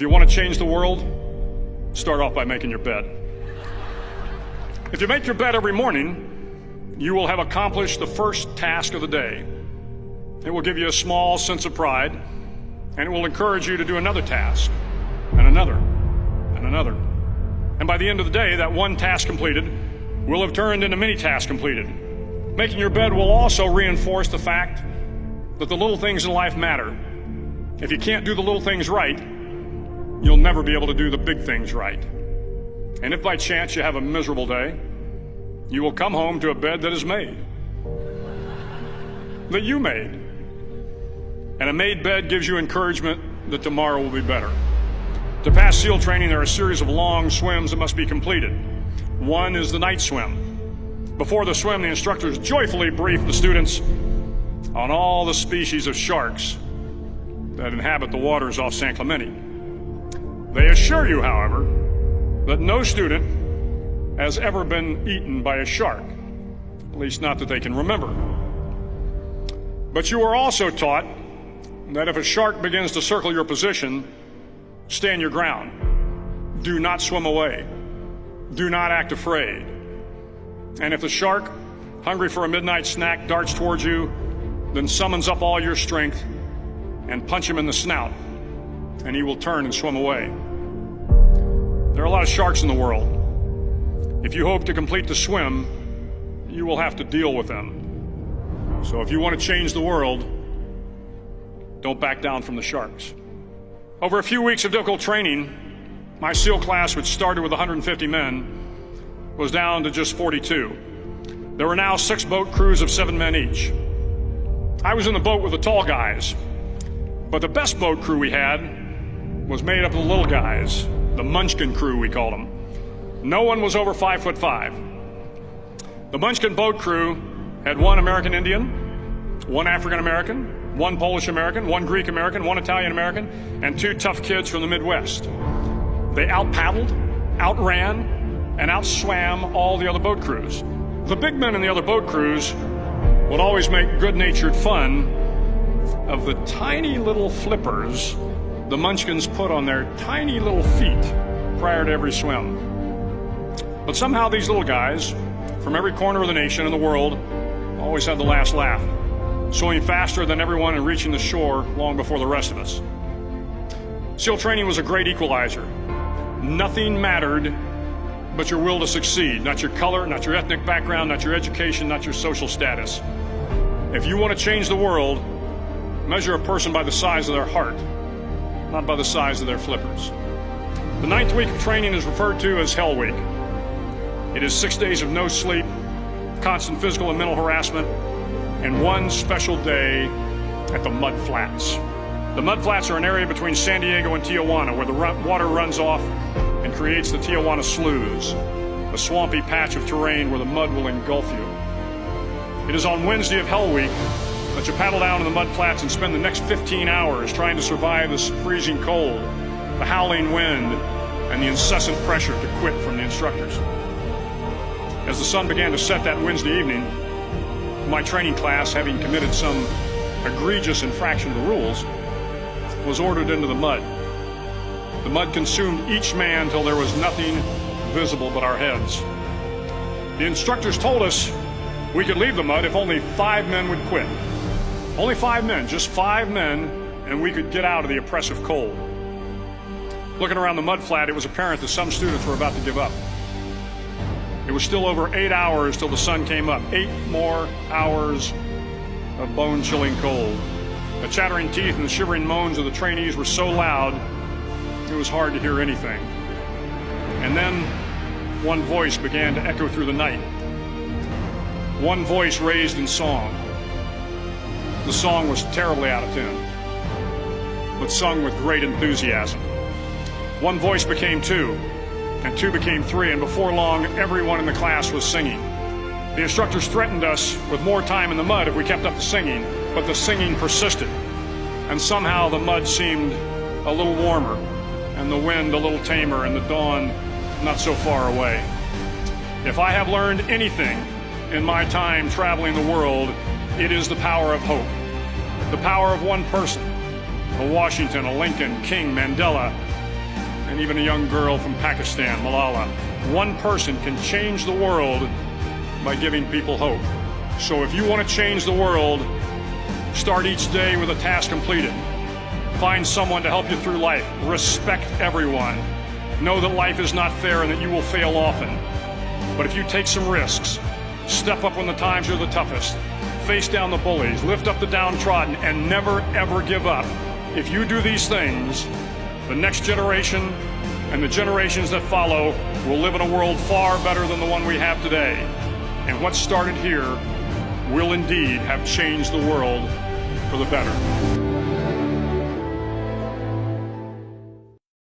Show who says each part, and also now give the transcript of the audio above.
Speaker 1: you want to change the world, start off by making your bed. If you make your bed every morning, you will have accomplished the first task of the day. It will give you a small sense of pride, and it will encourage you to do another task, and another, and another. And by the end of the day, that one task completed will have turned into many tasks completed. Making your bed will also reinforce the fact that the little things in life matter. If you can't do the little things right, you'll never be able to do the big things right. And if by chance you have a miserable day, you will come home to a bed that is made, that you made. And a made bed gives you encouragement that tomorrow will be better. To pass SEAL training, there are a series of long swims that must be completed. One is the night swim. Before the swim, the instructors joyfully brief the students on all the species of sharks that inhabit the waters off San Clemente. They assure you, however, that no student has ever been eaten by a shark, at least not that they can remember. But you are also taught that if a shark begins to circle your position, stand your ground. Do not swim away. Do not act afraid. And if the shark, hungry for a midnight snack, darts towards you, then summons up all your strength and punch him in the snout, and he will turn and swim away. There are a lot of sharks in the world. If you hope to complete the swim, you will have to deal with them. So if you want to change the world, don't back down from the sharks. Over a few weeks of difficult training, my SEAL class, which started with 150 men, was down to just 42. There were now 6 boat crews of 7 men each. I was in the boat with the tall guys, but the best boat crew we had was made up of the little guys, the Munchkin crew, we called them. No one was over 5'5". The Munchkin boat crew had 1 American Indian, 1 African American, 1 Polish American, 1 Greek American, 1 Italian American, and 2 tough kids from the Midwest. They out-paddled, outran, and outswam all the other boat crews. The big men in the other boat crews would always make good-natured fun of the tiny little flippers the Munchkins put on their tiny little feet prior to every swim. But somehow these little guys from every corner of the nation and the world always had the last laugh, swimming faster than everyone and reaching the shore long before the rest of us. SEAL training was a great equalizer. Nothing mattered but your will to succeed, not your color, not your ethnic background, not your education, not your social status. If you want to change the world, measure a person by the size of their heart, not by the size of their flippers. The 9th week of training is referred to as Hell Week. It is 6 days of no sleep, constant physical and mental harassment, and 1 special day at the Mud Flats. The Mud Flats are an area between San Diego and Tijuana where the water runs off and creates the Tijuana Sloughs, a swampy patch of terrain where the mud will engulf you. It is on Wednesday of Hell Week that you paddle down to the mud flats and spend the next 15 hours trying to survive this freezing cold, the howling wind, and the incessant pressure to quit from the instructors. As the sun began to set that Wednesday evening, my training class, having committed some egregious infraction of the rules, was ordered into the mud. The mud consumed each man till there was nothing visible but our heads. The instructors told us we could leave the mud if only 5 men would quit. Only 5 men, just 5 men, and we could get out of the oppressive cold. Looking around the mud flat, it was apparent that some students were about to give up. It was still over 8 hours till the sun came up. 8 more hours of bone-chilling cold. The chattering teeth and the shivering moans of the trainees were so loud, it was hard to hear anything. And then one voice began to echo through the night. One voice raised in song. The song was terribly out of tune, but sung with great enthusiasm. One voice became 2, and 2 became 3, and before long, everyone in the class was singing. The instructors threatened us with more time in the mud if we kept up the singing, but the singing persisted, and somehow the mud seemed a little warmer, and the wind a little tamer, and the dawn not so far away. If I have learned anything in my time traveling the world, it is the power of hope. The power of one person, a Washington, a Lincoln, King, Mandela, and even a young girl from Pakistan, Malala. One person can change the world by giving people hope. So if you want to change the world, start each day with a task completed. Find someone to help you through life. Respect everyone. Know that life is not fair and that you will fail often. But if you take some risks, step up when the times are the toughest, face down the bullies, lift up the downtrodden, and never ever give up. If you do these things, the next generation and the generations that follow will live in a world far better than the one we have today. And what started here will indeed have changed the world for the better.